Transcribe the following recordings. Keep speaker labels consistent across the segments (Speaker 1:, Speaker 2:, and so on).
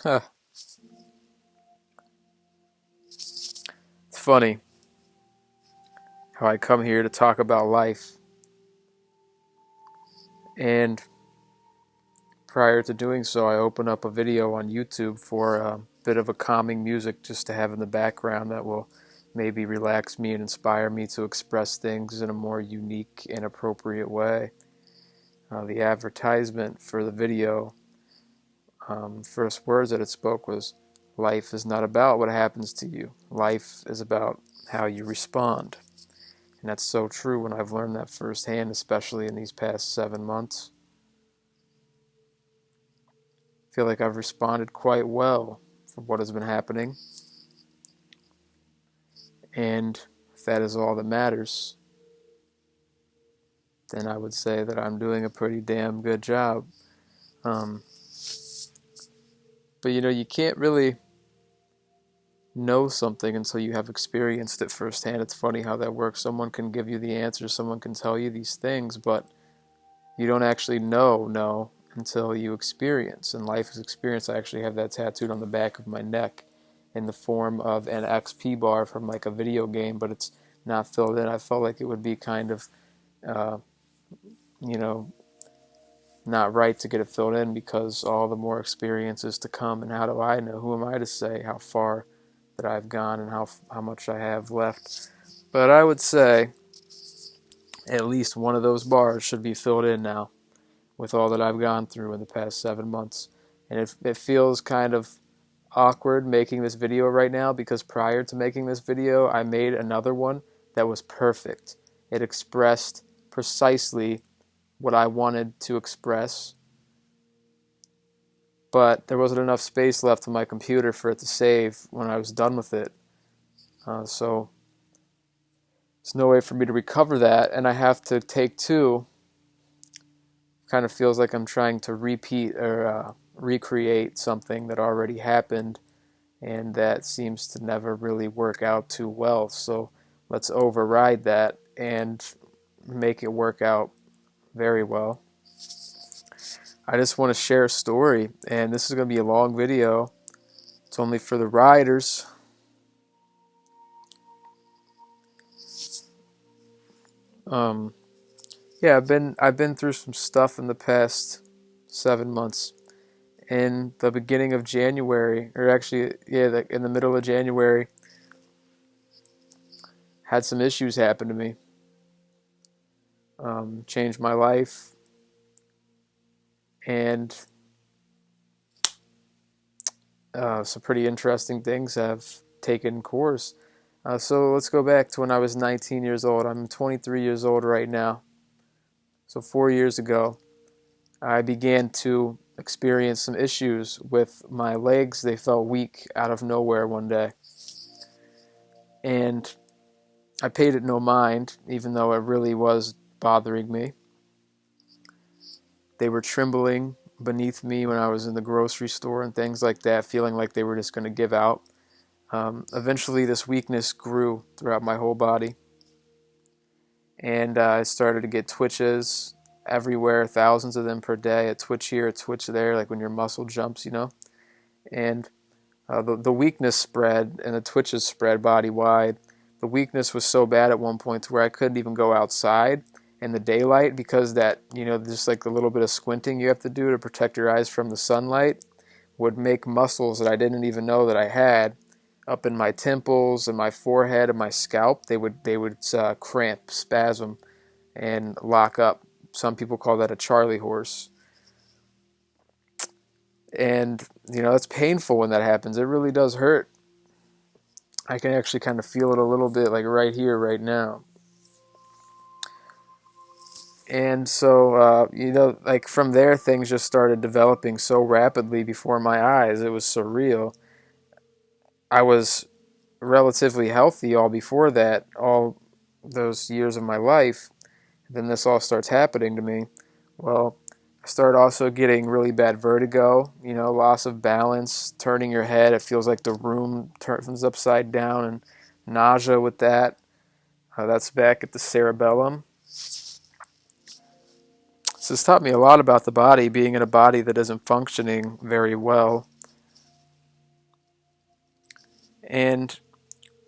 Speaker 1: Huh. It's funny how I come here to talk about life, and prior to doing so, I open up a video on YouTube for a bit of a calming music just to have in the background that will maybe relax me and inspire me to express things in a more unique and appropriate way. The advertisement for the video, first words that it spoke was, "Life is not about what happens to you. Life is about how you respond." And that's so true when I've learned that firsthand, especially in these past 7 months. I feel like I've responded quite well for what has been happening. And if that is all that matters, then I would say that I'm doing a pretty damn good job. Um, but you can't really know something until you have experienced it firsthand. It's funny how that works. Someone can give you the answers, someone can tell you these things, but you don't actually know until you experience. And life is experience. I actually have that tattooed on the back of my neck in the form of an XP bar from like a video game, but it's not filled in. I felt like it would be kind of, uh, you know, not right to get it filled in because all the more experiences to come. And how do I know? Who am I to say how far that I've gone and how much I have left? But I would say at least one of those bars should be filled in now with all that I've gone through in the past 7 months. And it feels kind of awkward making this video right now because prior to making this video, I made another one that was perfect. It expressed precisely what I wanted to express, but there wasn't enough space left on my computer for it to save when I was done with it. So there's no way for me to recover that, and I have to take two. Kind of feels like I'm trying to repeat or recreate something that already happened, and that seems to never really work out too well. So let's override that and make it work out very well. I just want to share a story, and this is going to be a long video. It's only for the riders. Um, yeah, I've been through some stuff in the past 7 months. In the beginning of January, or actually, yeah, in the middle of January, had some issues happen to me. Changed my life, and some pretty interesting things have taken course. So let's go back to when I was 19 years old. I'm 23 years old right now. So 4 years ago, I began to experience some issues with my legs. They felt weak out of nowhere one day. And I paid it no mind, even though it really was bothering me. They were trembling beneath me when I was in the grocery store and things like that, feeling like they were just going to give out. Eventually, this weakness grew throughout my whole body, and I started to get twitches everywhere, thousands of them per day, a twitch here, a twitch there, like when your muscle jumps. And the weakness spread and the twitches spread body-wide. The weakness was so bad at one point to where I couldn't even go outside in the daylight because just like a little bit of squinting you have to do to protect your eyes from the sunlight would make muscles that I didn't even know that I had up in my temples and my forehead and my scalp. They would cramp, spasm, and lock up. Some people call that a Charlie horse. And it's painful when that happens. It really does hurt. I can actually kind of feel it a little bit, like right here, right now. And so, like from there, things just started developing so rapidly before my eyes. It was surreal. I was relatively healthy all before that, all those years of my life. Then this all starts happening to me. Well, I started also getting really bad vertigo, loss of balance, turning your head. It feels like the room turns upside down, and nausea with that. That's back at the cerebellum. So it's taught me a lot about the body, being in a body that isn't functioning very well. And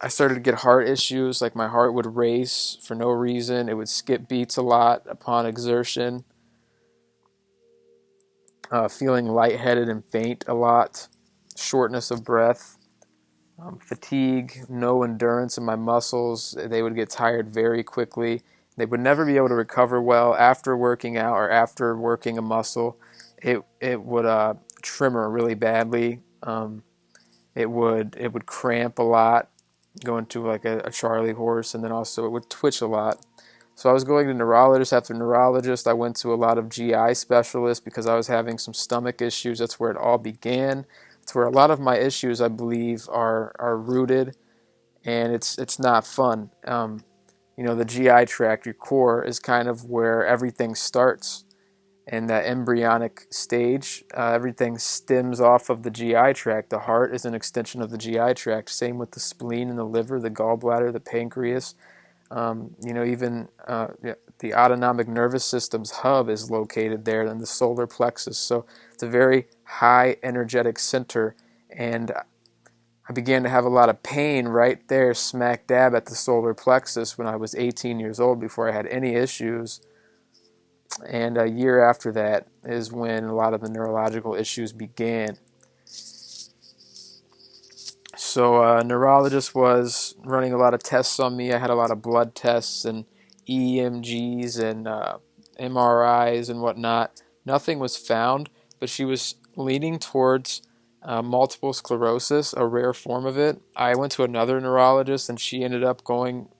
Speaker 1: I started to get heart issues, like my heart would race for no reason. It would skip beats a lot upon exertion, feeling lightheaded and faint a lot, shortness of breath, fatigue, no endurance in my muscles. They would get tired very quickly. They would never be able to recover well after working out or after working a muscle. It would tremor really badly. It would cramp a lot, go into like a Charlie horse, and then also it would twitch a lot. So I was going to neurologist after neurologist. I went to a lot of GI specialists because I was having some stomach issues. That's where it all began. It's where a lot of my issues, I believe, are rooted, and it's not fun. The GI tract, your core, is kind of where everything starts. In that embryonic stage, everything stems off of the GI tract. The heart is an extension of the GI tract. Same with the spleen and the liver, the gallbladder, the pancreas. Even the autonomic nervous system's hub is located there in the solar plexus. So it's a very high energetic center. And I began to have a lot of pain right there, smack dab at the solar plexus when I was 18 years old before I had any issues. And a year after that is when a lot of the neurological issues began. So a neurologist was running a lot of tests on me. I had a lot of blood tests and EMGs and MRIs and whatnot. Nothing was found, but she was leaning towards multiple sclerosis, a rare form of it. I went to another neurologist, and she ended up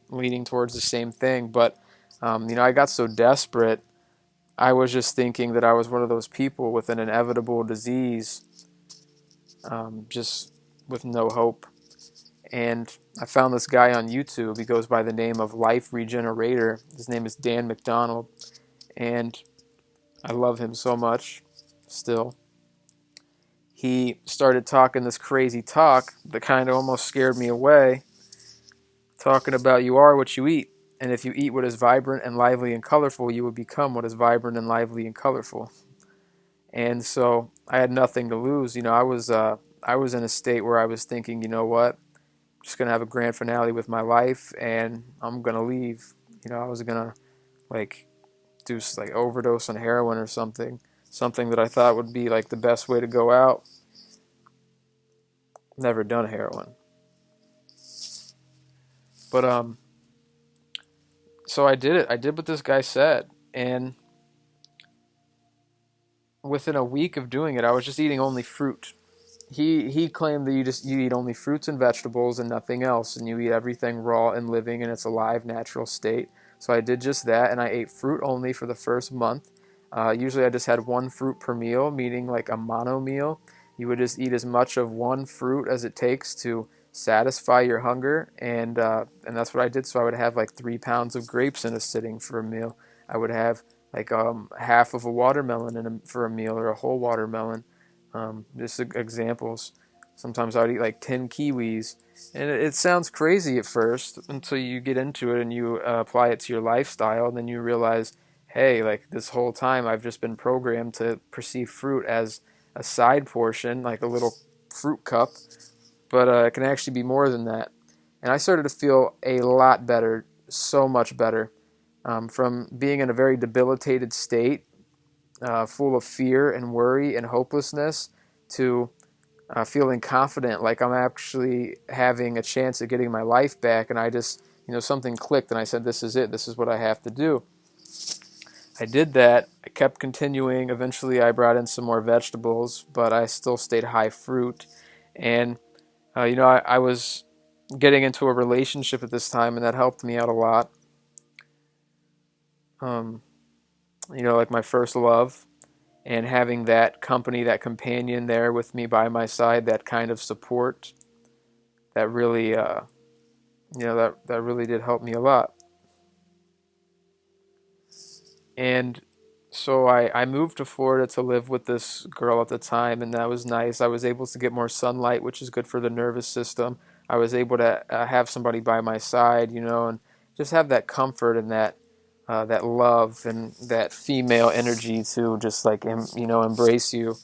Speaker 1: leaning towards the same thing. But I got so desperate. I was just thinking that I was one of those people with an inevitable disease, just with no hope. And I found this guy on YouTube. He goes by the name of Life Regenerator. His name is Dan McDonald, and I love him so much still. He started talking this crazy talk that kind of almost scared me away, talking about you are what you eat. And if you eat what is vibrant and lively and colorful, you will become what is vibrant and lively and colorful. And so I had nothing to lose. I was in a state where I was thinking, you know what? I'm just gonna have a grand finale with my life, and I'm gonna leave. I was gonna like do like overdose on heroin or something that I thought would be like the best way to go out. Never done heroin, but so I did it. I did what this guy said, and within a week of doing it, I was just eating only fruit. He claimed that you eat only fruits and vegetables and nothing else, and you eat everything raw and living in its alive, natural state. So I did just that, and I ate fruit only for the first month. Usually I just had one fruit per meal, meaning like a mono meal. You would just eat as much of one fruit as it takes to satisfy your hunger, and that's what I did. So I would have like 3 pounds of grapes in a sitting for a meal. I would have like half of a watermelon for a meal, or a whole watermelon. Just examples. Sometimes I would eat like 10 kiwis. And it sounds crazy at first until you get into it and you apply it to your lifestyle. And then you realize, hey, like this whole time I've just been programmed to perceive fruit as a side portion, like a little fruit cup. But it can actually be more than that. And I started to feel a lot better, so much better, from being in a very debilitated state, full of fear and worry and hopelessness, to feeling confident, like I'm actually having a chance at getting my life back. And I just, something clicked, and I said, this is it. This is what I have to do. I did that. I kept continuing. Eventually, I brought in some more vegetables, but I still stayed high fruit. And, I was getting into a relationship at this time, and that helped me out a lot. Like my first love. And having that company, that companion there with me by my side, that kind of support, that really, that really did help me a lot. And so I moved to Florida to live with this girl at the time, and that was nice. I was able to get more sunlight, which is good for the nervous system. I was able to have somebody by my side, and just have that comfort and that love and that female energy to just like embrace you.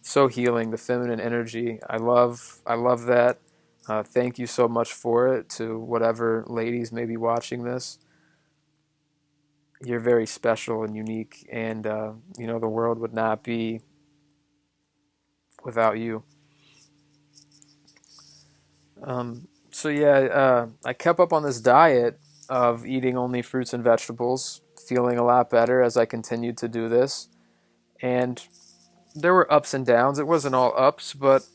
Speaker 1: So healing, the feminine energy. I love that. Thank you so much for it to whatever ladies may be watching this. You're very special and unique, and the world would not be without you. So yeah, I kept up on this diet of eating only fruits and vegetables, feeling a lot better as I continued to do this. And there were ups and downs. It wasn't all ups, but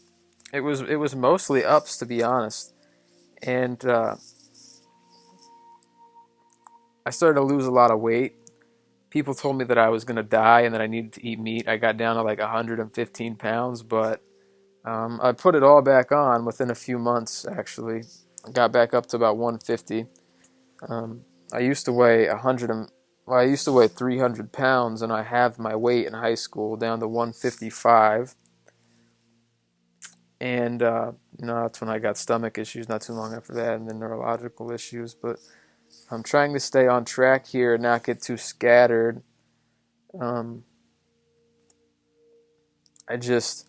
Speaker 1: it was mostly ups, to be honest. And I started to lose a lot of weight. People told me that I was gonna die and that I needed to eat meat. I got down to like 115 pounds, but I put it all back on within a few months. Actually, I got back up to about 150. Um, I used to weigh 100 and well, I used to weigh 300 pounds, and I halved my weight in high school down to 155. And that's when I got stomach issues. Not too long after that, and then neurological issues. But I'm trying to stay on track here and not get too scattered. Um, I just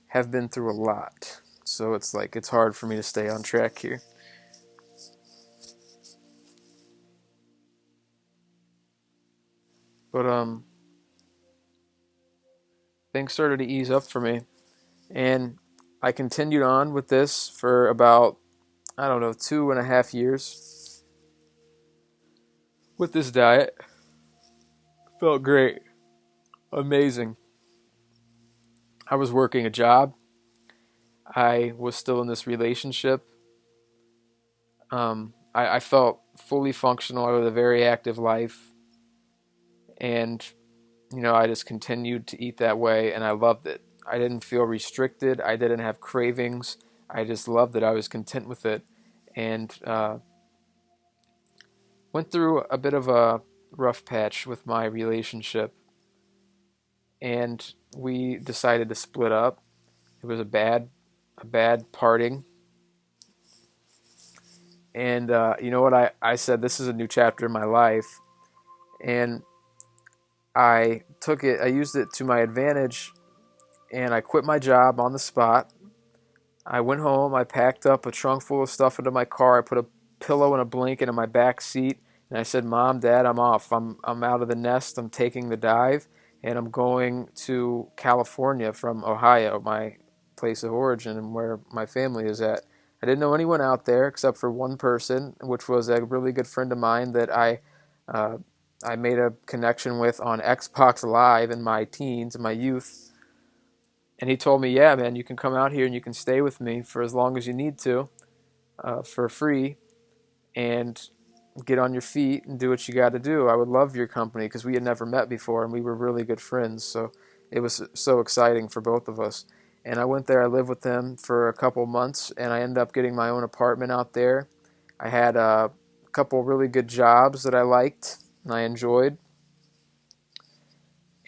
Speaker 1: have been through a lot, so it's hard for me to stay on track here. But things started to ease up for me, and I continued on with this for about, I don't know, 2.5 years with this diet. Felt great, amazing. I was working a job. I was still in this relationship. I felt fully functional. I had a very active life, and I just continued to eat that way, and I loved it. I didn't feel restricted. I didn't have cravings. I just loved it. I was content with it, and went through a bit of a rough patch with my relationship, and we decided to split up. It was a bad parting, and you know what? I said this is a new chapter in my life, and I took it. I used it to my advantage, and I quit my job on the spot. I went home, I packed up a trunk full of stuff into my car, I put a pillow and a blanket in my back seat, and I said, Mom, Dad, I'm off. I'm out of the nest, I'm taking the dive, and I'm going to California from Ohio, my place of origin and where my family is at. I didn't know anyone out there except for one person, which was a really good friend of mine that uh, I made a connection with on Xbox Live in my teens, in my youth. And he told me, yeah, man, you can come out here and you can stay with me for as long as you need to, for free, and get on your feet and do what you got to do. I would love your company, because we had never met before and we were really good friends. So it was so exciting for both of us. And I went there, I lived with him for a couple months, and I ended up getting my own apartment out there. I had a couple really good jobs that I liked and I enjoyed.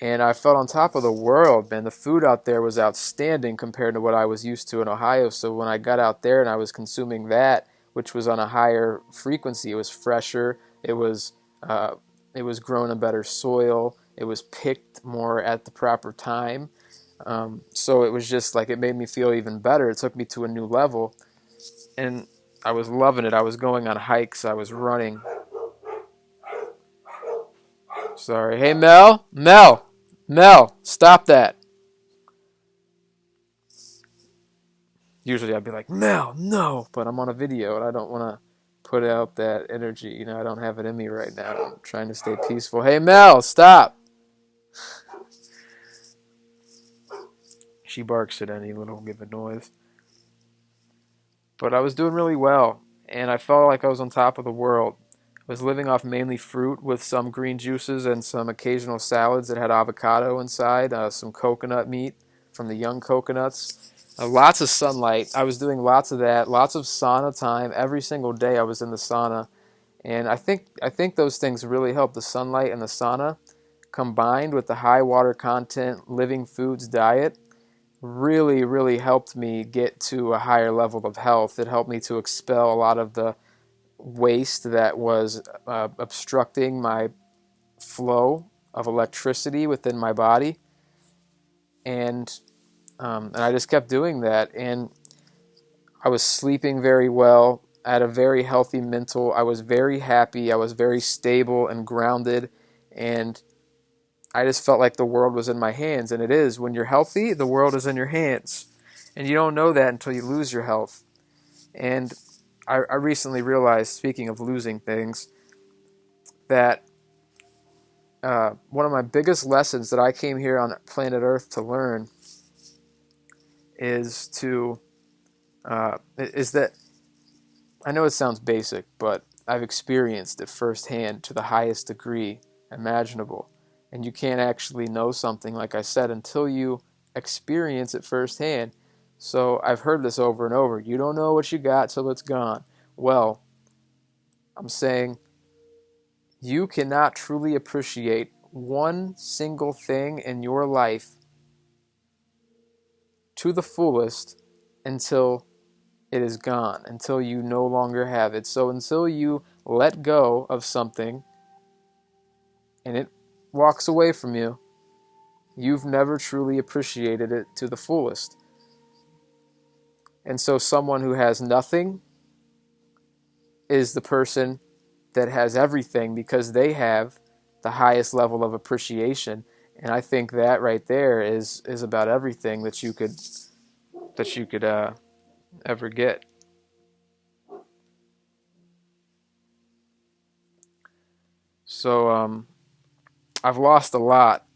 Speaker 1: And I felt on top of the world, man. The food out there was outstanding compared to what I was used to in Ohio. So when I got out there and I was consuming that, which was on a higher frequency, it was fresher. Uh, it was grown in better soil. It was picked more at the proper time. So it was just like, it made me feel even better. It took me to a new level, and I was loving it. I was going on hikes. I was running. Sorry. Hey, Mel? Mel, stop that. Usually I'd be like, Mel, no, but I'm on a video and I don't want to put out that energy. I don't have it in me right now. I'm trying to stay peaceful. Hey, Mel, stop. She barks at any little given noise. But I was doing really well, and I felt like I was on top of the world. I was living off mainly fruit with some green juices and some occasional salads that had avocado inside, some coconut meat from the young coconuts. Lots of sunlight. I was doing lots of that, lots of sauna time. Every single day I was in the sauna. And I think those things really help. The sunlight and the sauna combined with the high water content living foods diet really, really helped me get to a higher level of health. It helped me to expel a lot of the waste that was obstructing my flow of electricity within my body. And And I just kept doing that, and I was sleeping very well. I had a very healthy mental. I was very happy. I was very stable and grounded, and I just felt like the world was in my hands. And it is. When you're healthy, the world is in your hands. And you don't know that until you lose your health. And I recently realized, speaking of losing things, that one of my biggest lessons that I came here on planet Earth to learn is that I know it sounds basic, but I've experienced it firsthand to the highest degree imaginable. And you can't actually know something, like I said, until you experience it firsthand. So I've heard this over and over. You don't know what you got till it's gone. Well, I'm saying you cannot truly appreciate one single thing in your life to the fullest until it is gone, until you no longer have it. So until you let go of something and it walks away from you, you've never truly appreciated it to the fullest. And so someone who has nothing is the person that has everything, because they have the highest level of appreciation. And I think that right there is about everything that you could ever get. So I've lost a lot.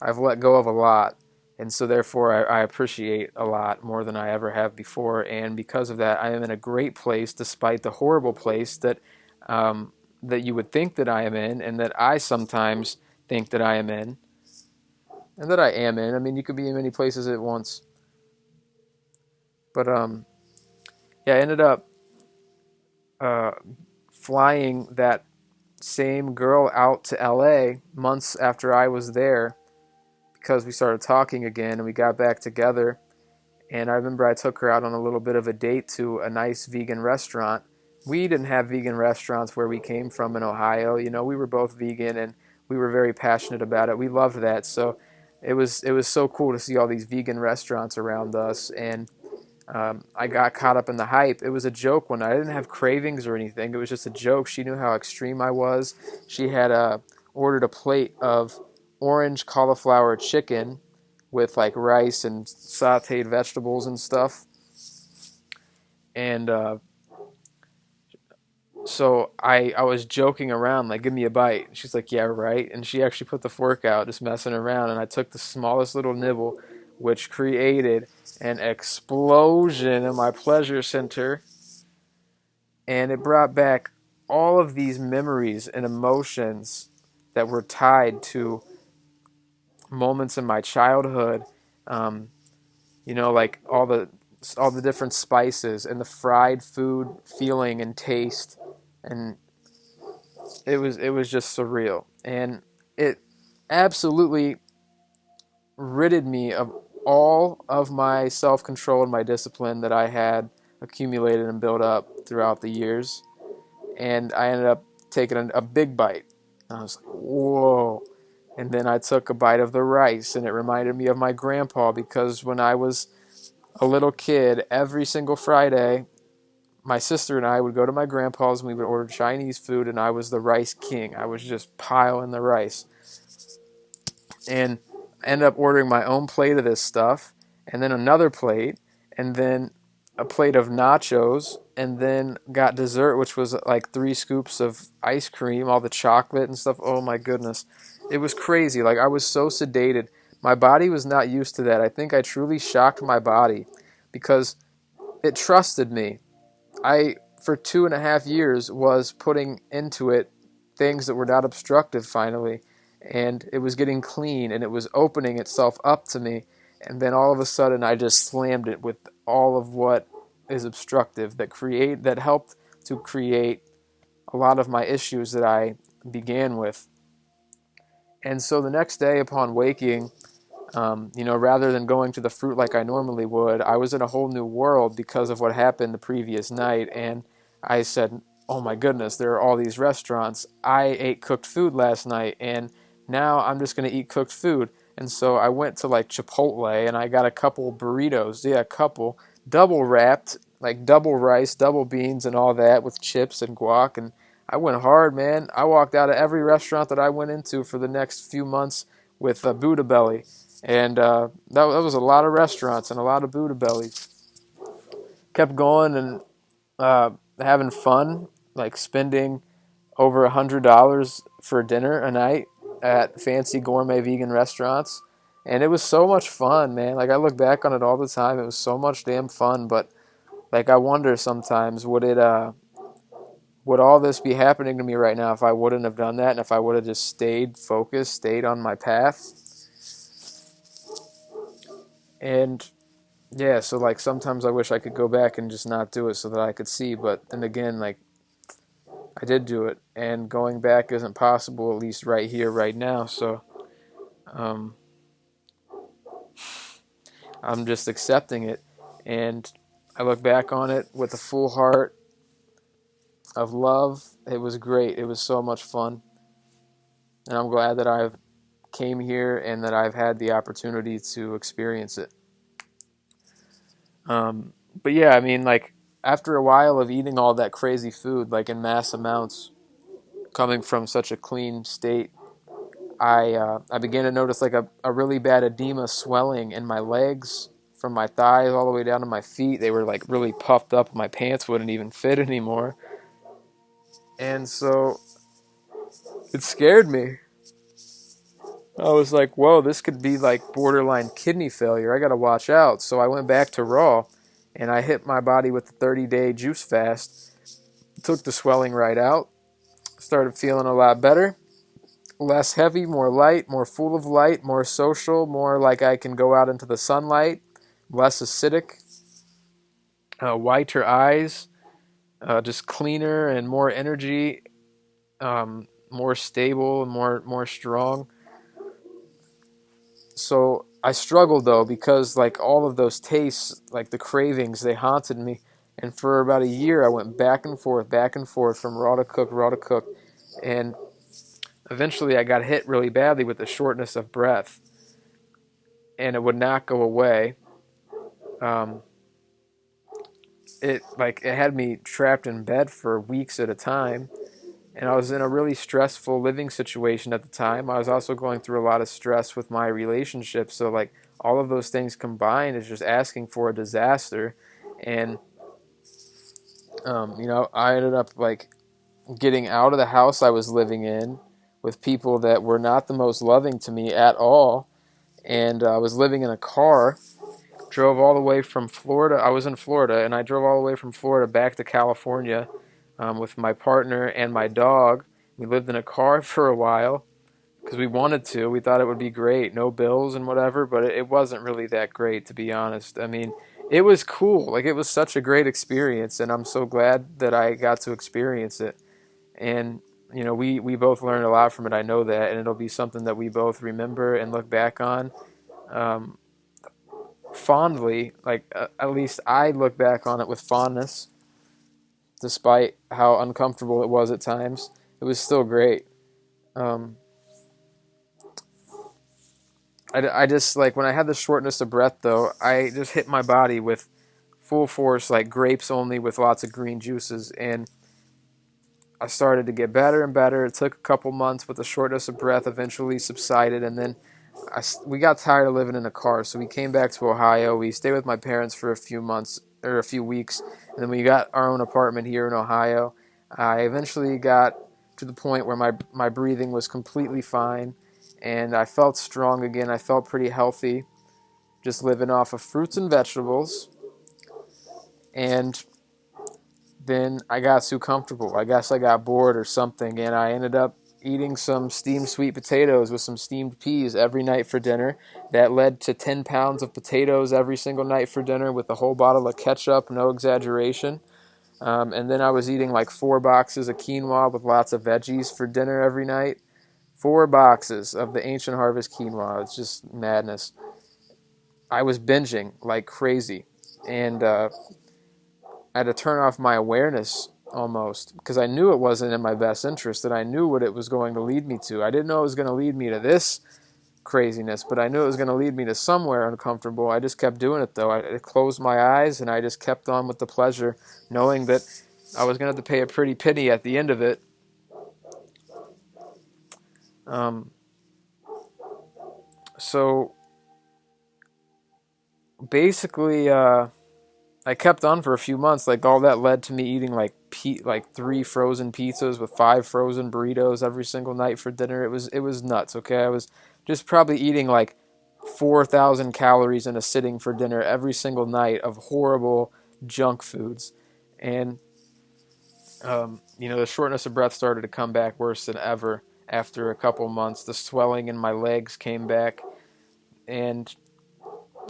Speaker 1: I've let go of a lot. And so therefore I appreciate a lot more than I ever have before. And because of that, I am in a great place, despite the horrible place that you would think that I am in, and that I sometimes think that I am in, and that I am in. I mean, you could be in many places at once. But yeah, I ended up uh, flying that same girl out to LA months after I was there, because we started talking again and we got back together. And I remember I took her out on a little bit of a date to a nice vegan restaurant. We didn't have vegan restaurants where we came from in Ohio. You know, we were both vegan and we were very passionate about it. We loved that. So it was so cool to see all these vegan restaurants around us. And I got caught up in the hype. It was a joke one night. I didn't have cravings or anything. It was just a joke. She knew how extreme I was. She had ordered a plate of orange cauliflower chicken with like rice and sauteed vegetables and stuff. And so I was joking around, like, give me a bite. She's like, yeah, right. And she actually put the fork out, just messing around. And I took the smallest little nibble, which created an explosion in my pleasure center. And it brought back all of these memories and emotions that were tied to moments in my childhood. You know, like all the different spices and the fried food feeling and taste, and it was just surreal, and it absolutely ridded me of all of my self-control and my discipline that I had accumulated and built up throughout the years. And I ended up taking a big bite. I was like, whoa. And then I took a bite of the rice, and it reminded me of my grandpa, because when I was a little kid, every single Friday, my sister and I would go to my grandpa's and we would order Chinese food, and I was the rice king. I was just piling the rice. And I ended up ordering my own plate of this stuff, and then another plate, and then a plate of nachos, and then got dessert, which was like 3 scoops of ice cream, all the chocolate and stuff. Oh my goodness. It was crazy. Like, I was so sedated. My body was not used to that. I think I truly shocked my body, because it trusted me. I, for 2.5 years, was putting into it things that were not obstructive finally, and it was getting clean, and it was opening itself up to me. And then all of a sudden I just slammed it with all of what is obstructive that helped to create a lot of my issues that I began with. And so the next day upon waking, rather than going to the fruit like I normally would, I was in a whole new world because of what happened the previous night. And I said, oh my goodness, there are all these restaurants. I ate cooked food last night, and now I'm just going to eat cooked food. And so I went to like Chipotle and I got a couple burritos. Yeah, a couple. Double wrapped, like double rice, double beans, and all that with chips and guac. And I went hard, man. I walked out of every restaurant that I went into for the next few months with a Buddha belly. And that was a lot of restaurants and a lot of Buddha bellies. Kept going and having fun, like spending over $100 for dinner a night at fancy gourmet vegan restaurants. And it was so much fun, man. Like I look back on it all the time. It was so much damn fun. But like I wonder sometimes, would all this be happening to me right now if I wouldn't have done that, and if I would have just stayed focused, stayed on my path? And yeah, so like sometimes I wish I could go back and just not do it so that I could see. But then again, like I did do it, and going back isn't possible, at least right here, right now. So um, I'm just accepting it, and I look back on it with a full heart of love. It was great. It was so much fun, and I'm glad that I've came here and that I've had the opportunity to experience it. Um, but yeah, I mean, like after a while of eating all that crazy food, like in mass amounts, coming from such a clean state, I began to notice like a really bad edema swelling in my legs from my thighs all the way down to my feet. They were like really puffed up. My pants wouldn't even fit anymore. And so it scared me. I was like, whoa, this could be like borderline kidney failure. I got to watch out. So I went back to raw and I hit my body with the 30-day juice fast. Took the swelling right out. Started feeling a lot better. Less heavy, more light, more full of light, more social, more like I can go out into the sunlight, less acidic, whiter eyes, just cleaner and more energy, more stable and more strong. So I struggled though because like all of those tastes, like the cravings, they haunted me. And for about a year, I went back and forth from raw to cook, and eventually I got hit really badly with the shortness of breath, and it would not go away. Um, it had me trapped in bed for weeks at a time, and I was in a really stressful living situation at the time. I was also going through a lot of stress with my relationship, so like all of those things combined is just asking for a disaster. And I ended up like getting out of the house I was living in with people that were not the most loving to me at all, and I was living in a car. Drove all the way from Florida. I was in Florida, and I drove all the way from Florida back to California with my partner and my dog. We lived in a car for a while because we wanted to. We thought it would be great, no bills and whatever, but it wasn't really that great, to be honest. I mean, it was cool. Like, it was such a great experience, and I'm so glad that I got to experience it. And, we both learned a lot from it. I know that, and it'll be something that we both remember and look back on. Um, Fondly, like at least I look back on it with fondness, despite how uncomfortable it was at times. It was still great. Um, I just like when I had the shortness of breath though, I just hit my body with full force, like grapes only with lots of green juices, and I started to get better and better. It took a couple months, but the shortness of breath eventually subsided, and then we got tired of living in a car, so we came back to Ohio. We stayed with my parents for a few months or a few weeks, and then we got our own apartment here in Ohio. I eventually got to the point where my breathing was completely fine, and I felt strong again. I felt pretty healthy, just living off of fruits and vegetables. And then I got too comfortable. I guess I got bored or something, and I ended up eating some steamed sweet potatoes with some steamed peas every night for dinner. That led to 10 pounds of potatoes every single night for dinner with a whole bottle of ketchup, no exaggeration. And then I was eating like 4 boxes of quinoa with lots of veggies for dinner every night. 4 boxes of the Ancient Harvest quinoa. It's just madness. I was binging like crazy. And I had to turn off my awareness almost because I knew it wasn't in my best interest, and I knew what it was going to lead me to. I didn't know it was going to lead me to this, craziness, but I knew it was going to lead me to somewhere uncomfortable. I just kept doing it, though. I closed my eyes, and I just kept on with the pleasure, knowing that I was going to have to pay a pretty penny at the end of it. So basically, I kept on for a few months. Like, all that led to me eating like 3 frozen pizzas with 5 frozen burritos every single night for dinner. It was nuts. Okay, I was just probably eating like 4,000 calories in a sitting for dinner every single night of horrible junk foods, and the shortness of breath started to come back worse than ever after a couple months. The swelling in my legs came back, and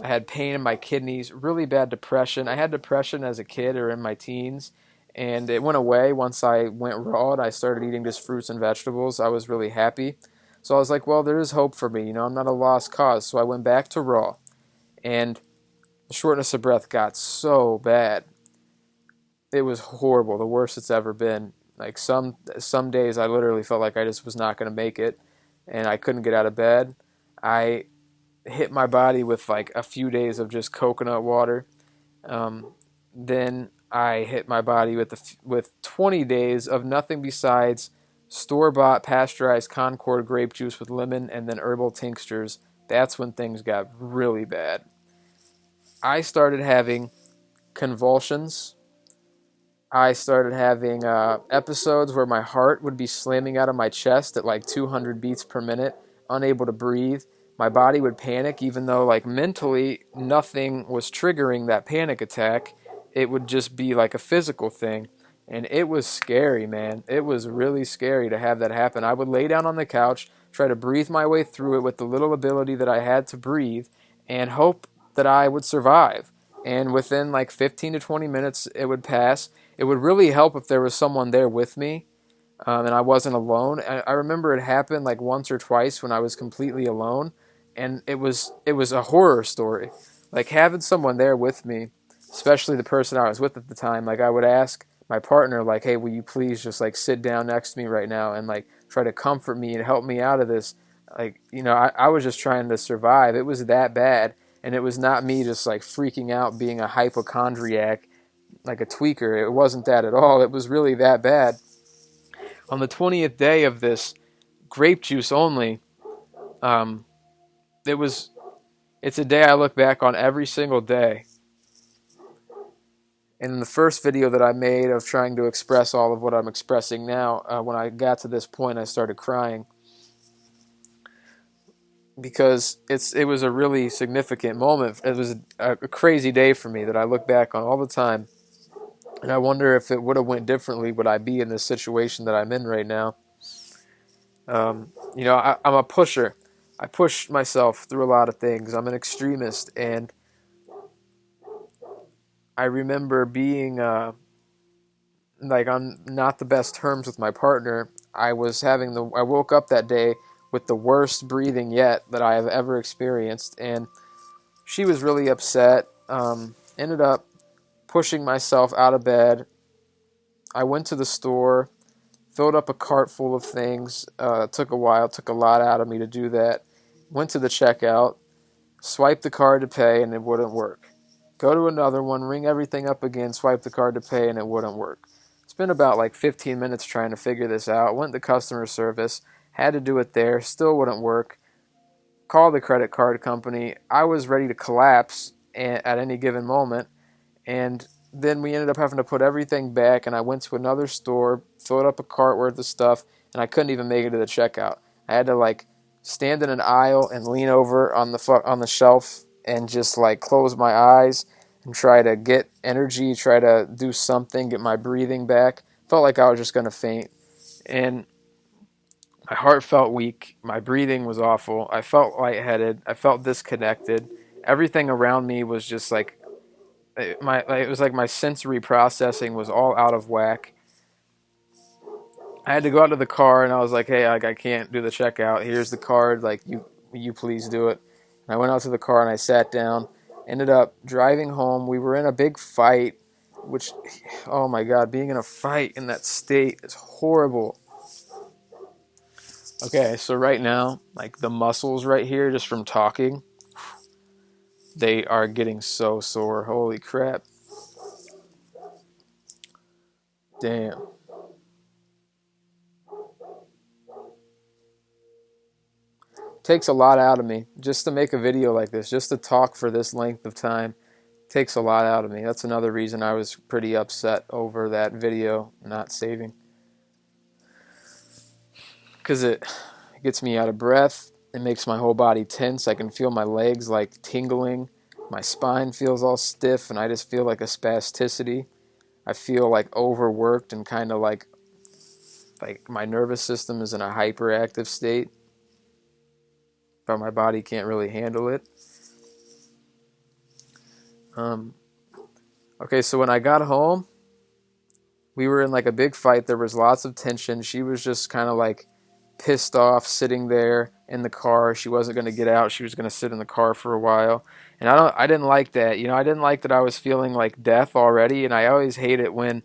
Speaker 1: I had pain in my kidneys, really bad depression. I had depression as a kid or in my teens, and it went away once I went raw and I started eating just fruits and vegetables. I was really happy. So I was like, well, there is hope for me. I'm not a lost cause. So I went back to raw, and the shortness of breath got so bad. It was horrible, the worst it's ever been. Like, some days I literally felt like I just was not going to make it, and I couldn't get out of bed. I hit my body with like a few days of just coconut water. Then I hit my body with 20 days of nothing besides store-bought pasteurized Concord grape juice with lemon and then herbal tinctures. That's when things got really bad. I started having convulsions. I started having episodes where my heart would be slamming out of my chest at like 200 beats per minute, unable to breathe. My body would panic, even though like mentally nothing was triggering that panic attack. It would just be like a physical thing. And it was scary, man. It was really scary to have that happen. I would lay down on the couch, try to breathe my way through it with the little ability that I had to breathe, and hope that I would survive. And within like 15 to 20 minutes, it would pass. It would really help if there was someone there with me, and I wasn't alone. I remember it happened like once or twice when I was completely alone, and it was a horror story. Like, having someone there with me, especially the person I was with at the time. Like, I would ask my partner, like, "Hey, will you please just like sit down next to me right now and like try to comfort me and help me out of this?" Like, I was just trying to survive. It was that bad, and it was not me just like freaking out, being a hypochondriac, like a tweaker. It wasn't that at all. It was really that bad. On the 20th day of this grape juice only, um, it's a day I look back on every single day. And in the first video that I made of trying to express all of what I'm expressing now, when I got to this point, I started crying because it was a really significant moment. It was a crazy day for me that I look back on all the time. And I wonder if it would have went differently, would I be in this situation that I'm in right now? I'm a pusher. I push myself through a lot of things. I'm an extremist, and I remember being like on not the best terms with my partner. I woke up that day with the worst breathing yet that I have ever experienced, and she was really upset. Ended up pushing myself out of bed. I went to the store, filled up a cart full of things. It took a while, took a lot out of me to do that. Went to the checkout, swiped the card to pay, and it wouldn't work. Go to another one, ring everything up again, swipe the card to pay, and it wouldn't work. Spent about like 15 minutes trying to figure this out. Went to customer service, had to do it there, still wouldn't work. Called the credit card company. I was ready to collapse at any given moment, and then we ended up having to put everything back, and I went to another store, filled up a cart worth of stuff, and I couldn't even make it to the checkout. I had to like stand in an aisle and lean over on the shelf and just like close my eyes and try to get energy, try to do something, get my breathing back. Felt like I was just going to faint, and my heart felt weak. My breathing was awful. I felt lightheaded. I felt disconnected. Everything around me was just like it was like my sensory processing was all out of whack. I had to go out to the car, and I was like, "Hey, like, I can't do the checkout. Here's the card. Like, you please do it." And I went out to the car and I sat down. Ended up driving home. We were in a big fight, which, oh my God, being in a fight in that state is horrible. Okay, so right now, like the muscles right here, just from talking, they are getting so sore. Holy crap. Damn. Takes a lot out of me just to make a video like this, just to talk for this length of time. Takes a lot out of me. That's another reason I was pretty upset over that video not saving. Because it gets me out of breath. It makes my whole body tense. I can feel my legs like tingling. My spine feels all stiff, and I just feel like a spasticity. I feel like overworked and kind of like my nervous system is in a hyperactive state, but my body can't really handle it. Okay, so when I got home, we were in like a big fight. There was lots of tension. She was just kind of like pissed off sitting there in the car. She wasn't going to get out. She was going to sit in the car for a while. And I didn't like that. You know, I didn't like that I was feeling like death already, and I always hate it when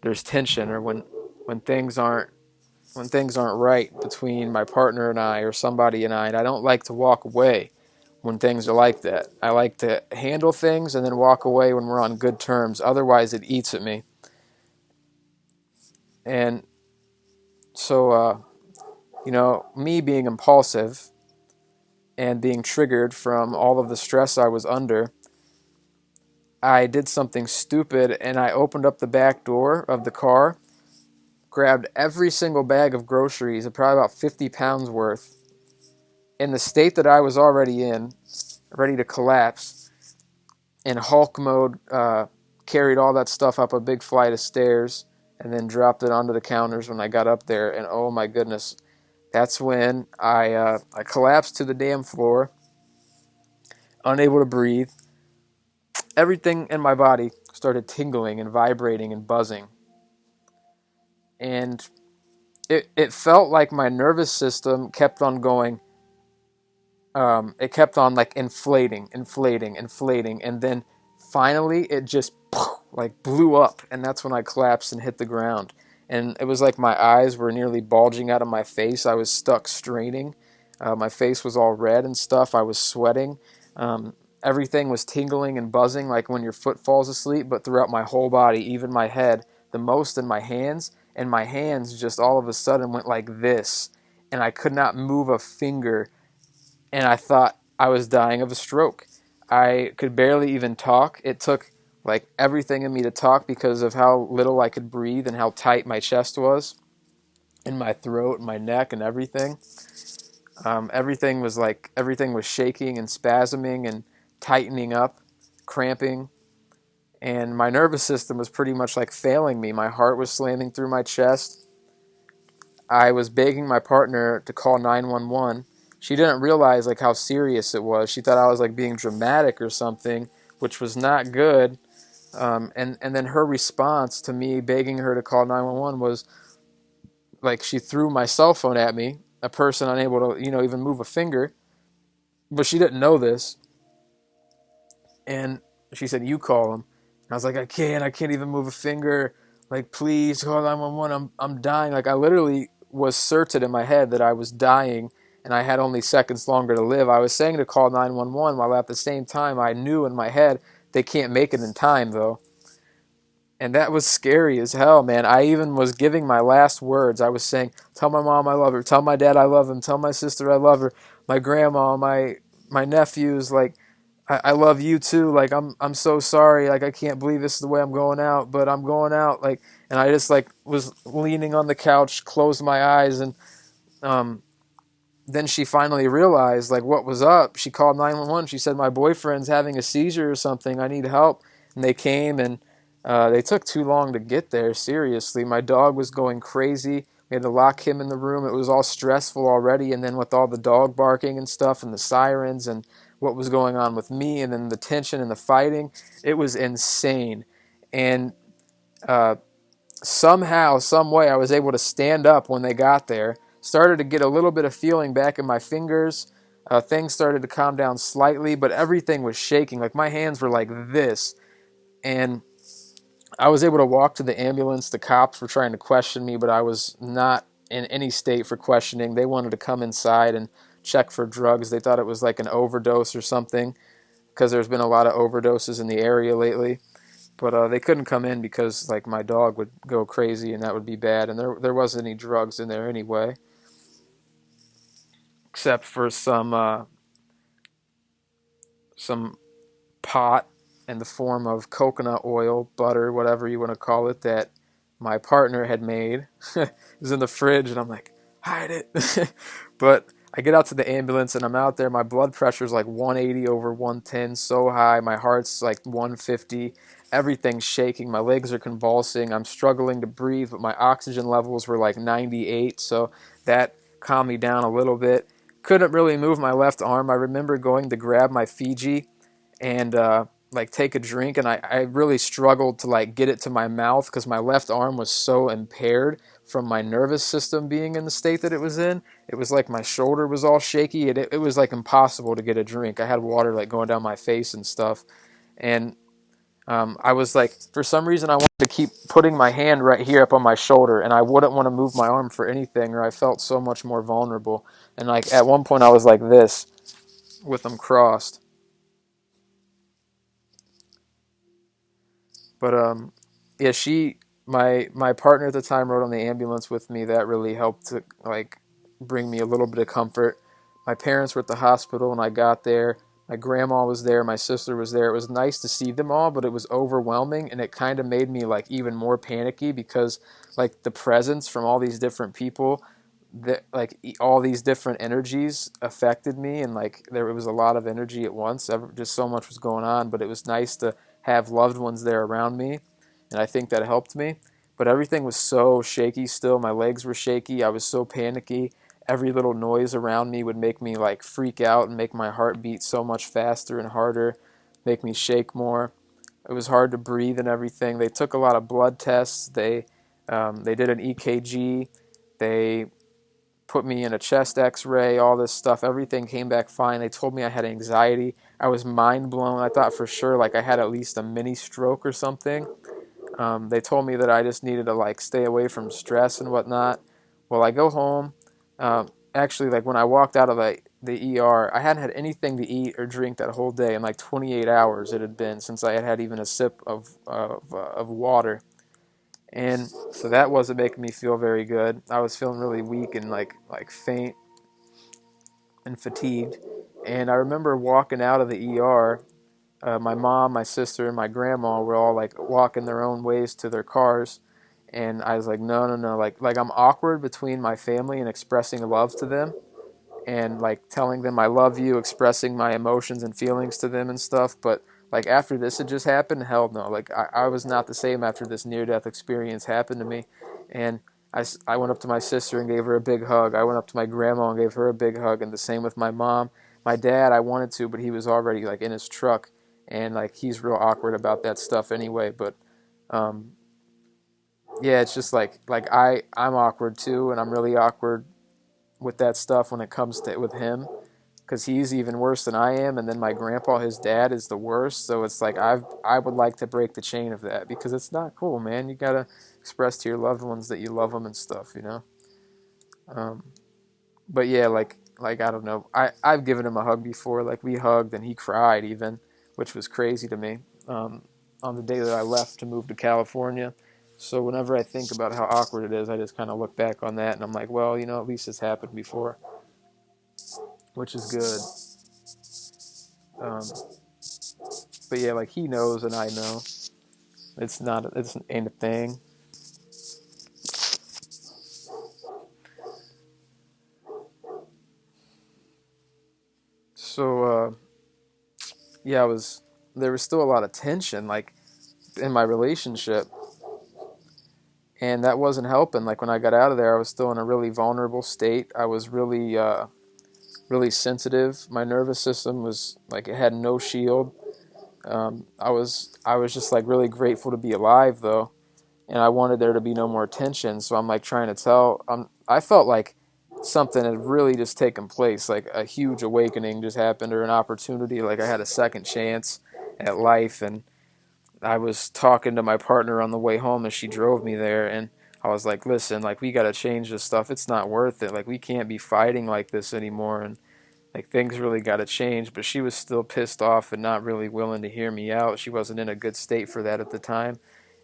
Speaker 1: there's tension or when things aren't right between my partner and I or somebody and I don't like to walk away when things are like that. I like to handle things and then walk away when we're on good terms. Otherwise, it eats at me. And so, you know, me being impulsive and being triggered from all of the stress I was under, I did something stupid and I opened up the back door of the car, grabbed every single bag of groceries, probably about 50 pounds worth, in the state that I was already in, ready to collapse, in Hulk mode, carried all that stuff up a big flight of stairs and then dropped it onto the counters when I got up there. And oh my goodness, that's when I collapsed to the damn floor, unable to breathe. Everything in my body started tingling and vibrating and buzzing. And it felt like my nervous system kept on going. It kept on like inflating, and then finally it just like blew up, and that's when I collapsed and hit the ground. And it was like my eyes were nearly bulging out of my face. I was stuck straining. My face was all red and stuff. I was sweating. Everything was tingling and buzzing like when your foot falls asleep, but throughout my whole body, even my head, the most in my hands. And my hands just all of a sudden went like this, and I could not move a finger, and I thought I was dying of a stroke. I could barely even talk. It took like everything in me to talk because of how little I could breathe and how tight my chest was, and my throat and my neck and everything. Everything was shaking and spasming and tightening up, cramping, and my nervous system was pretty much like failing me. My heart was slamming through my chest. I was begging my partner to call 911. She didn't realize like how serious it was. She thought I was like being dramatic or something, which was not good. And then her response to me begging her to call 911 was like she threw my cell phone at me, a person unable to, even move a finger. But she didn't know this. And she said, "You call him." And I was like, I can't even move a finger. Like, please call 911. I'm dying. Like, I literally was certain in my head that I was dying and I had only seconds longer to live. I was saying to call 911 while at the same time I knew in my head they can't make it in time, though. And that was scary as hell, man. I even was giving my last words. I was saying, tell my mom I love her. Tell my dad I love him. Tell my sister I love her. My grandma, my nephews, like, I love you too. Like, I'm so sorry. Like, I can't believe this is the way I'm going out, but I'm going out. Like, and I just like was leaning on the couch, closed my eyes, and then she finally realized like what was up. She called 911. She said, my boyfriend's having a seizure or something. I need help. And they came, and they took too long to get there. Seriously, my dog was going crazy. We had to lock him in the room. It was all stressful already, and then with all the dog barking and stuff and the sirens and what was going on with me and then the tension and the fighting, it was insane. And somehow, some way, I was able to stand up when they got there. Started to get a little bit of feeling back in my fingers. Things started to calm down slightly, but everything was shaking. Like, my hands were like this. And I was able to walk to the ambulance. The cops were trying to question me, but I was not in any state for questioning. They wanted to come inside and check for drugs. They thought it was like an overdose or something, because there's been a lot of overdoses in the area lately. But they couldn't come in because like my dog would go crazy and that would be bad. And there wasn't any drugs in there anyway, except for some pot in the form of coconut oil, butter, whatever you want to call it, that my partner had made. It was in the fridge, and I'm like, hide it. But I get out to the ambulance, and I'm out there. My blood pressure's like 180 over 110, so high. My heart's like 150. Everything's shaking. My legs are convulsing. I'm struggling to breathe, but my oxygen levels were like 98, so that calmed me down a little bit. Couldn't really move my left arm. I remember going to grab my Fiji and like take a drink, and I really struggled to like get it to my mouth because my left arm was so impaired from my nervous system being in the state that it was in. It was like my shoulder was all shaky. It was like impossible to get a drink. I had water like going down my face and stuff. And I was like, for some reason, I wanted to keep putting my hand right here up on my shoulder, and I wouldn't want to move my arm for anything, or I felt so much more vulnerable. And like at one point, I was like this with them crossed. But yeah, my partner at the time rode on the ambulance with me. That really helped to like bring me a little bit of comfort. My parents were at the hospital when I got there. My grandma was there. My sister was there. It was nice to see them all, but it was overwhelming, and it kind of made me like even more panicky because like the presence from all these different people, that like all these different energies affected me, and like there was a lot of energy at once. Just so much was going on, but it was nice to have loved ones there around me, and I think that helped me. But everything was so shaky still. My legs were shaky. I was so panicky. Every little noise around me would make me like freak out and make my heart beat so much faster and harder, make me shake more. It was hard to breathe and everything. They took a lot of blood tests. They did an EKG. They put me in a chest x-ray, all this stuff. Everything came back fine. They told me I had anxiety. I was mind blown. I thought for sure like I had at least a mini stroke or something. They told me that I just needed to like stay away from stress and whatnot. Well, I go home. Actually, like when I walked out of the ER, I hadn't had anything to eat or drink that whole day. In like 28 hours it had been since I had had even a sip of water. And so that wasn't making me feel very good. I was feeling really weak and like faint and fatigued. And I remember walking out of the ER. My mom, my sister, and my grandma were all like walking their own ways to their cars. And I was like, no, no, no. Like I'm awkward between my family and expressing love to them, and like telling them I love you, expressing my emotions and feelings to them and stuff. But like after this had just happened, hell no. Like I was not the same after this near-death experience happened to me. And I went up to my sister and gave her a big hug. I went up to my grandma and gave her a big hug, and the same with my mom. My dad, I wanted to, but he was already like in his truck, and like he's real awkward about that stuff anyway. But um, yeah, it's just like I'm awkward too, and I'm really awkward with that stuff when it comes to with him, because he's even worse than I am, and then my grandpa, his dad, is the worst. So it's like I would like to break the chain of that, because it's not cool, man. You gotta express to your loved ones that you love them and stuff, you know. Um, but yeah, like I don't know. I've given him a hug before. Like we hugged and he cried even, which was crazy to me. On the day that I left to move to California. So whenever I think about how awkward it is, I just kind of look back on that and I'm like, well, you know, at least it's happened before, which is good. Um, but yeah, like he knows and I know it's ain't a thing. So yeah, there was still a lot of tension like in my relationship, and that wasn't helping. Like when I got out of there, I was still in a really vulnerable state. I was really sensitive. My nervous system was like it had no shield. I was just like really grateful to be alive though, and I wanted there to be no more tension. So I'm like trying to tell. I felt like something had really just taken place, like a huge awakening just happened, or an opportunity. Like I had a second chance at life, and I was talking to my partner on the way home as she drove me there, and I was like, listen, like, we got to change this stuff. It's not worth it. Like, we can't be fighting like this anymore. And like, things really got to change. But she was still pissed off and not really willing to hear me out. She wasn't in a good state for that at the time.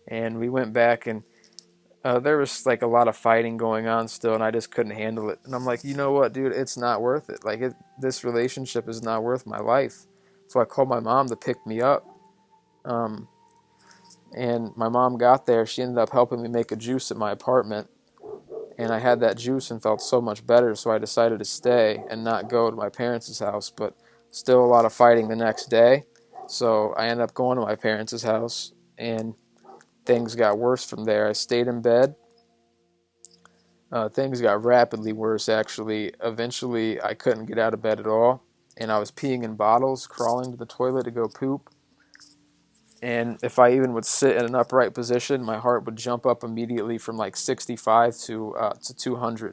Speaker 1: And we went back, and there was like a lot of fighting going on still, and I just couldn't handle it. And I'm like, you know what, dude, it's not worth it. Like, this relationship is not worth my life. So I called my mom to pick me up. Um, and my mom got there. She ended up helping me make a juice at my apartment. And I had that juice and felt so much better, so I decided to stay and not go to my parents' house. But still a lot of fighting the next day. So I ended up going to my parents' house, and things got worse from there. I stayed in bed. Things got rapidly worse, actually. Eventually, I couldn't get out of bed at all, and I was peeing in bottles, crawling to the toilet to go poop. And if I even would sit in an upright position, my heart would jump up immediately from like 65 to 200,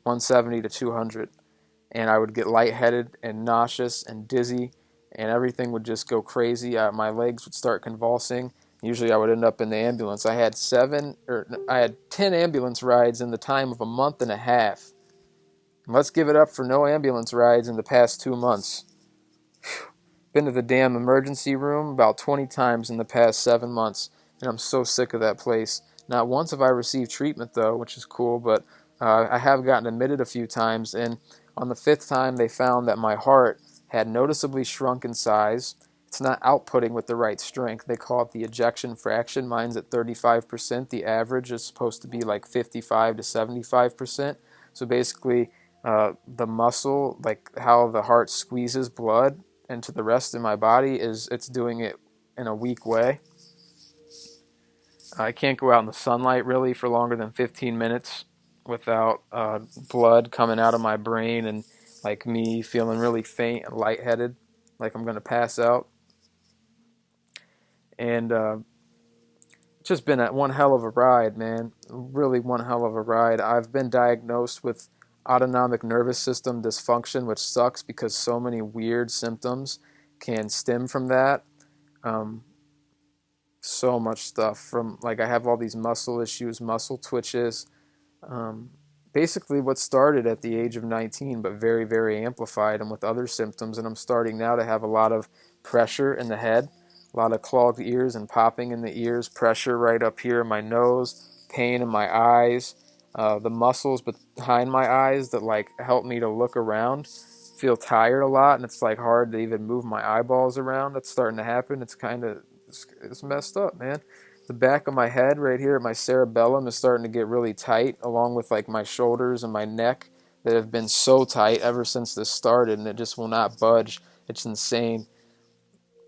Speaker 1: 170 to 200. And I would get lightheaded and nauseous and dizzy, and everything would just go crazy. My legs would start convulsing. Usually I would end up in the ambulance. I had 10 ambulance rides in the time of a month and a half. Let's give it up for no ambulance rides in the past 2 months. Been to the damn emergency room about 20 times in the past 7 months, and I'm so sick of that place. Not once have I received treatment, though, which is cool, but I have gotten admitted a few times, and on the fifth time, they found that my heart had noticeably shrunk in size. It's not outputting with the right strength. They call it the ejection fraction. Mine's at 35%. The average is supposed to be like 55 to 75%. So basically, the muscle, like how the heart squeezes blood into the rest of my body, it's doing it in a weak way. I can't go out in the sunlight really for longer than 15 minutes without blood coming out of my brain and like me feeling really faint and lightheaded, like I'm going to pass out. And it's just been one hell of a ride, man. Really one hell of a ride. I've been diagnosed with autonomic nervous system dysfunction, which sucks because so many weird symptoms can stem from that. Um, so much stuff from, like, I have all these muscle issues, muscle twitches. Um, Basically, what started at the age of 19, but very, very amplified, and with other symptoms. And I'm starting now to have a lot of pressure in the head, a lot of clogged ears and popping in the ears, pressure right up here in my nose, pain in my eyes, the muscles behind my eyes that like help me to look around feel tired a lot, and it's like hard to even move my eyeballs around. That's starting to happen. It's messed up, man. The back of my head right here at my cerebellum is starting to get really tight, along with like my shoulders and my neck that have been so tight ever since this started, and it just will not budge. It's insane.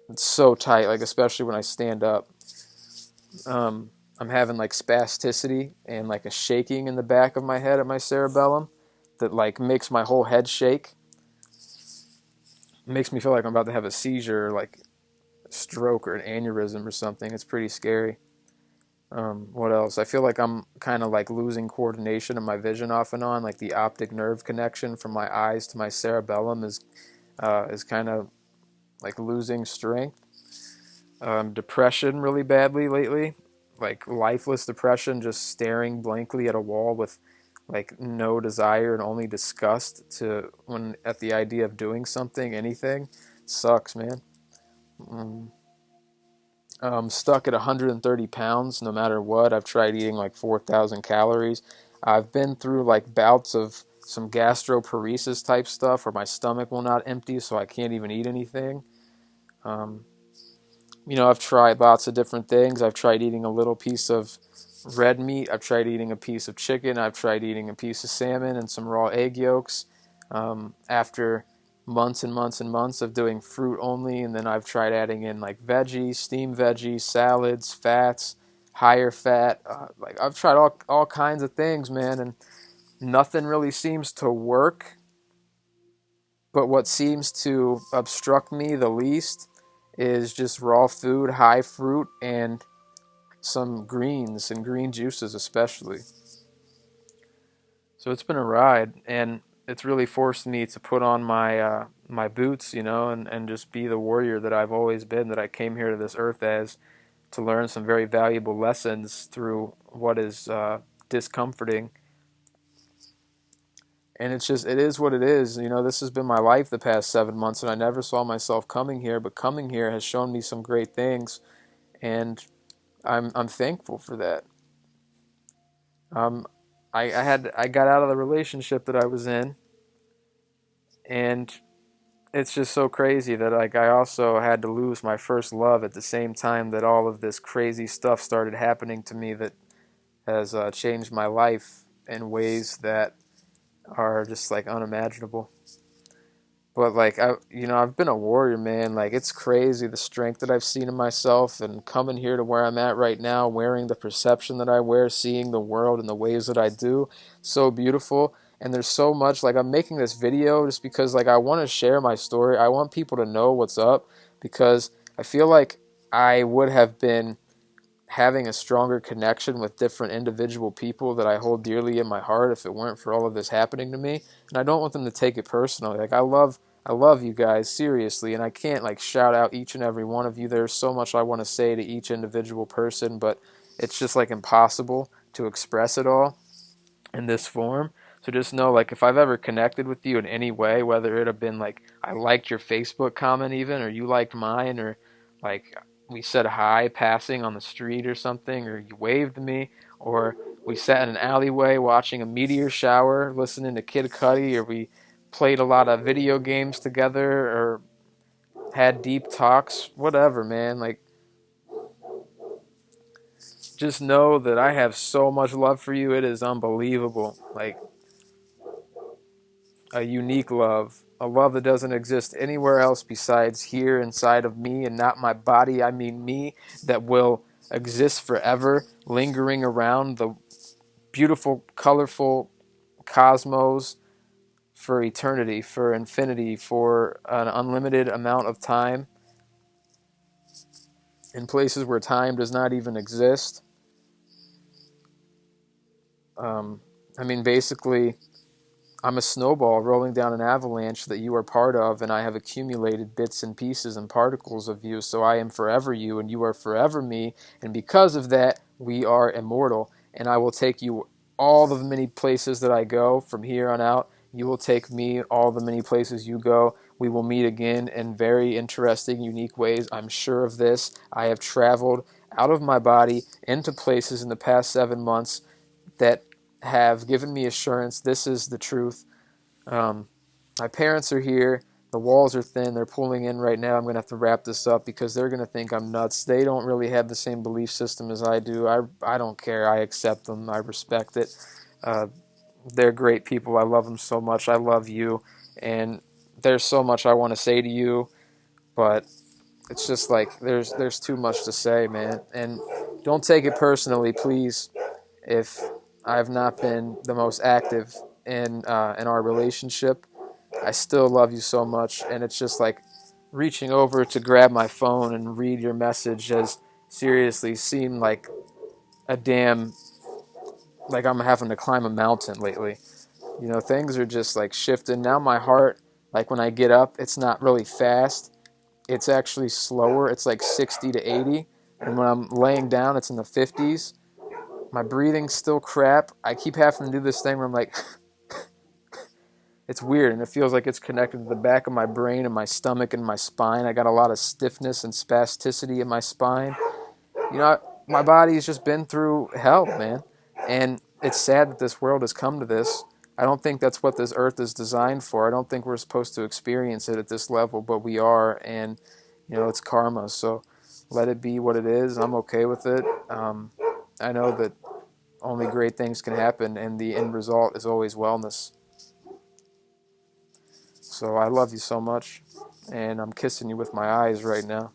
Speaker 1: It's so tight, like especially when I stand up. I'm having like spasticity and like a shaking in the back of my head at my cerebellum that like makes my whole head shake. It makes me feel like I'm about to have a seizure, or like a stroke or an aneurysm or something. It's pretty scary. What else? I feel like I'm kind of like losing coordination of my vision off and on. Like the optic nerve connection from my eyes to my cerebellum is kind of like losing strength. Depression really badly lately, like lifeless depression, just staring blankly at a wall with like no desire and only disgust to when at the idea of doing something, anything. Sucks, man. Um, I'm stuck at 130 pounds no matter what. I've tried eating like 4,000 calories. I've been through like bouts of some gastroparesis type stuff where my stomach will not empty, so I can't even eat anything. Um, I've tried lots of different things. I've tried eating a little piece of red meat. I've tried eating a piece of chicken. I've tried eating a piece of salmon and some raw egg yolks. After months and months and months of doing fruit only, and then I've tried adding in like veggies, steamed veggies, salads, fats, higher fat. Like I've tried all kinds of things, man, and nothing really seems to work. But what seems to obstruct me the least is just raw food, high fruit, and some greens and green juices especially. So it's been a ride, and it's really forced me to put on my boots, and just be the warrior that I've always been, that I came here to this earth as, to learn some very valuable lessons through what is discomforting. And it's just, it is what it is. You know, this has been my life the past 7 months, and I never saw myself coming here, but coming here has shown me some great things, and I'm thankful for that. Um, I got out of the relationship that I was in, and it's just so crazy that like I also had to lose my first love at the same time that all of this crazy stuff started happening to me that has changed my life in ways that are just like unimaginable. But like I've been a warrior, man. Like it's crazy the strength that I've seen in myself, and coming here to where I'm at right now, wearing the perception that I wear, seeing the world in the ways that I do, so beautiful. And there's so much, like, I'm making this video just because like I want to share my story. I want people to know what's up, because I feel like I would have been having a stronger connection with different individual people that I hold dearly in my heart if it weren't for all of this happening to me. And I don't want them to take it personally. Like I love you guys seriously, and I can't like shout out each and every one of you. There's so much I want to say to each individual person, but it's just like impossible to express it all in this form. So just know, like, if I've ever connected with you in any way, whether it have been like I liked your Facebook comment even, or you liked mine, or like we said hi passing on the street or something, or you waved to me, or we sat in an alleyway watching a meteor shower, listening to Kid Cudi, or we played a lot of video games together, or had deep talks, whatever, man. Like, just know that I have so much love for you. It is unbelievable. Like, a unique love, a love that doesn't exist anywhere else besides here inside of me, and not my body, I mean me, that will exist forever, lingering around the beautiful, colorful cosmos for eternity, for infinity, for an unlimited amount of time, in places where time does not even exist. Um, I mean, basically, I'm a snowball rolling down an avalanche that you are part of, and I have accumulated bits and pieces and particles of you, so I am forever you, and you are forever me, and because of that, we are immortal, and I will take you all the many places that I go from here on out. You will take me all the many places you go. We will meet again in very interesting, unique ways. I'm sure of this. I have traveled out of my body into places in the past 7 months that have given me assurance this is the truth. Um, my parents are here. The walls are thin. They're pulling in right now. I'm going to have to wrap this up because they're going to think I'm nuts. They don't really have the same belief system as I do. I don't care. I accept them. I respect it. Uh, they're great people. I love them so much. I love you. And there's so much I want to say to you, but it's just like there's too much to say, man. And don't take it personally, please, if I've not been the most active in our relationship. I still love you so much, and it's just like reaching over to grab my phone and read your message has seriously seemed like a damn, like I'm having to climb a mountain lately. You know, things are just like shifting. Now my heart, like when I get up, it's not really fast. It's actually slower. It's like 60 to 80. And when I'm laying down, it's in the 50s. My breathing's still crap. I keep having to do this thing where I'm like, it's weird, and it feels like it's connected to the back of my brain and my stomach and my spine. I got a lot of stiffness and spasticity in my spine. You know, my body's just been through hell, man. And it's sad that this world has come to this. I don't think that's what this earth is designed for. I don't think we're supposed to experience it at this level, but we are, and, you know, it's karma. So let it be what it is. I'm okay with it. I know that only great things can happen, and the end result is always wellness. So I love you so much, and I'm kissing you with my eyes right now.